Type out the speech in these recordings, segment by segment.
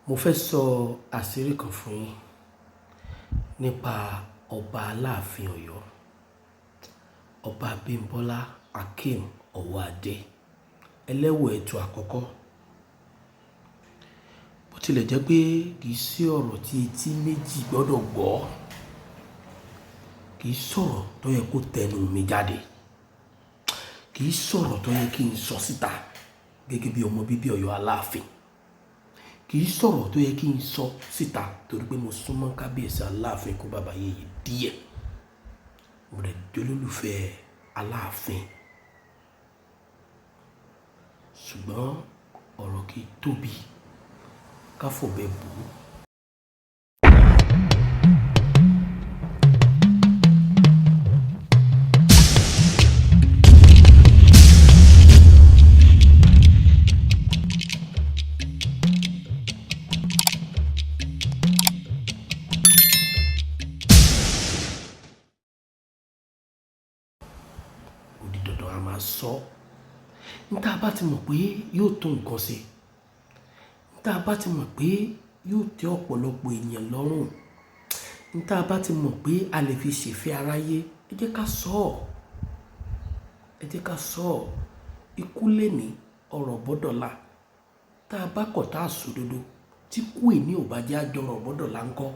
Mo fẹ́ sọ àṣírí kan fún yín nípa ọba Aláàfin Ọ̀yọ́, ọba Abímbọ́lá Akeem Ọwọ́adé, ẹlẹ́wọ̀ ẹ̀tù àkọ́kọ́. Bó tilẹ̀ jẹ́ pé kì í sí ọ̀rọ̀ tí etí méjì gbọ́dọ̀ gbọ́, kì í sọ̀rọ̀ tó yẹ kó tẹnu mi jáde, kì í sọ̀rọ̀ tó yẹ kí n sọ síta gẹ́gẹ́ bí ọmọ bíbí Ọ̀yọ́ Aláàfin, kì í sọ̀rọ̀ tó yẹ kí n sọ síta torí pé mo súnmọ́ kábíyèsí Aláàfin kó bàbá yèyé díẹ̀, mo rẹ̀ jólólùfẹ́ Aláàfin. Ṣùgbọ́n ọ̀rọ̀ kì í tóbi ká fọ̀bẹ bò ó. Odi dandan a máa sọ níta bá ti mọ̀ pé yóò tó nǹkan ṣe, níta bá ti mọ̀ pé yóò tẹ́ ọ̀pọ̀lọpọ̀ èèyàn lọ́rùn, níta bá ti mọ̀ pé a lè fi ṣèfẹ́ aráyé, ẹ jẹ́ ká sọ ọ́, ẹ jẹ́ ká sọ ọ́. Ikú léni ọ̀rọ̀ bọ́dọ̀la, tá a bá kọ̀ tá a sòdodo, tí kú èní ò bá jẹ́ àjọrọ̀ bọ́dọ̀la ńkọ́,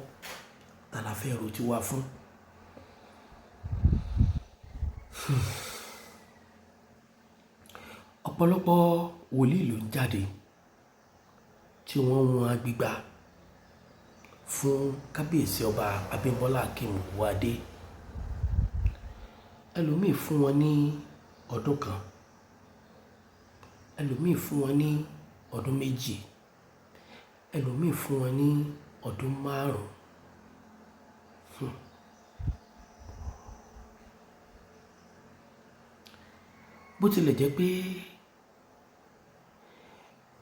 ta la fẹ́ ro tiwa fún? Ọ̀pọ̀lọpọ̀ wòlíì ló ń jáde tí wọ́n wọn agbègbà fún kábíyèsí ọba Abímbọ́lá Akeem Ọwọ́adé. Ẹlòmíì fún wọn ní ọdún kan, ẹlòmíì fún wọn ní ọdún méjì, ẹlòmíì fún wọn ní ọdún 5. Bó tilẹ̀ jẹ́ pé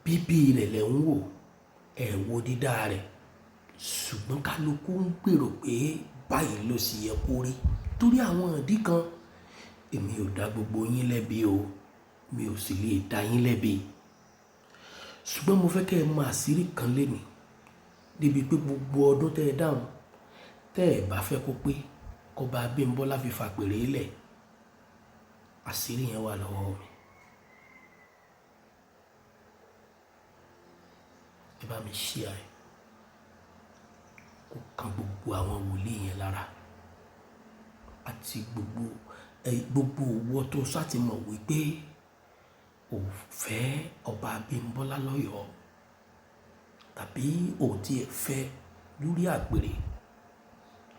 bíbí rẹ̀ lẹ̀ ń wò, ẹ̀ wo dídá rẹ̀, ṣùgbọ́n kálukú ń gbèrò pé báyìí ló sì yẹ kó rí torí àwọn ìdí kan. Èmi ò dá gbogbo yín lẹ́bi o, mi ò sì lè dá yín lẹ́bi. Ṣùgbọ́n mo fẹ́ kẹ́ ẹ mọ àṣírí kan lénìí, débi pé gbogbo ọdún tẹ́ ẹ dáhùn, tẹ́ ẹ bá fẹ́ kó pé kọba Abímbọ́lá fi fàpèrè lẹ̀, àṣírí yẹn wà lọ́wọ́ mi. Ẹ bá mi share ẹ̀, kó kan gbogbo àwọn wòlíì yẹn lára àti gbogbo owó tó sátìmọ̀ wípé ò fẹ́ ọba Abímbọ́lá lọ́yọ̀ọ́ tàbí ò tiẹ̀ fẹ́ lórí àpèrè.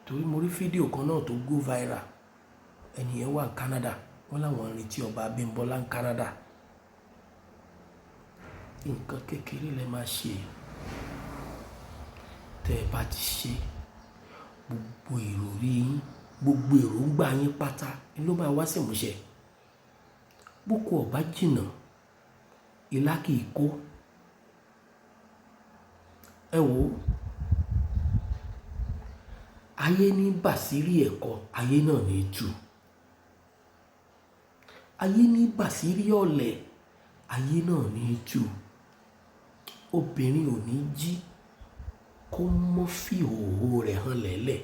Torí mo rí fídíò kan náà tó go viral, ẹni yẹn wà ní Canada, wọ́n láwọn ń retí ọba Abímbọ́lá ní Canada. Nǹkan kékeré lẹ máa ṣe, tẹ́ ẹ bá ti ṣe, gbogbo ìròrí yín, gbogbo èròǹgbà yín pátá ló máa wá sí ìmúṣẹ. Bóko ọ̀bá jìnnà, ilá kì í kó. Ẹ wò ó, ayé ní bàṣírí ẹ̀kọ́, ayé náà ní tú. Ayé ní bàṣírí ọ̀lẹ, ayé náà ní tú. Obìnrin ò ní jí kó mọ́ fi ìhòhò rẹ̀ hàn lẹ́lẹ̀.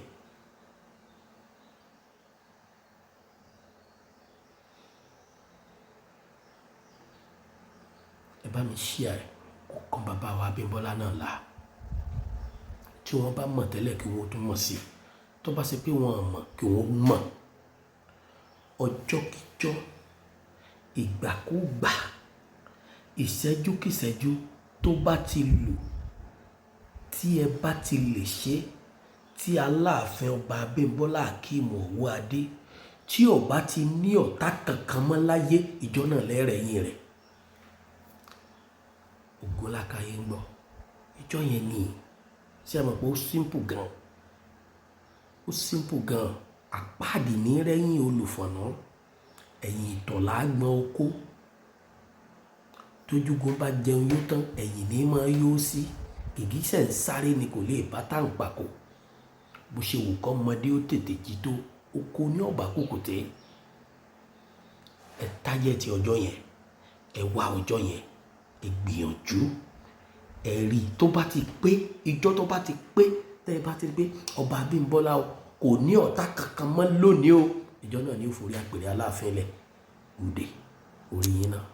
Ẹ bá mi share ẹ̀, kó kan bàbá wa Abímbọ́lá náà là. Tí wọ́n bá mọ̀ tẹ́lẹ̀ kí wọ́n tún mọ̀ sí, tó bá ṣe pé wọ́n mọ̀ kí wọ́n mọ̀. Ọjọ́ kíjọ́, ìgbàkúgbà, ìṣẹ́jú kíṣẹ́jú tó bá ti lù, tí ẹ bá ti lè ṣe, tí Aláàfin ọba Abímbọ́lá Akeem Ọwọ́adé tí ò bá ti ní ọ̀tá kankan mọ́ láyé, ìjọ náà lẹ́rẹ̀ẹ́yìn rẹ̀. Ògo lákáyé ń gbọ́. Ìjọ yẹn ni, ṣé ẹ mọ̀ pé ó simple gan, ó simple gan. Àpáàdì ní rẹ́yìn olùfọ̀nà, ẹ̀yìn ìtọ̀lá gbọ́n oko. Tójúgun bá jẹun yó tán, ẹ̀yìn ní máa yó sí. Gìgísẹ̀ ń sáré ni kò lè bá tàǹpàkò. Bó ṣe wù kọ́ ọmọdé ó tètè jí tó, oko ní ọ̀bà kòkòté. Ẹ tájẹ̀tì ọjọ́ yẹn, ẹ wá ọjọ́ yẹn, ẹ gbìyànjú, ẹ̀rí tó bá ti pé ìjọ tó bá ti pé tẹ́ ẹ bá ti gbé ọba Abímbọ́lá o kò ní ọ̀tá kankan mọ́ lónìí o ìjọ náà ní ó forí àpèrè Aláàfin lẹ̀ òde orí yín náà.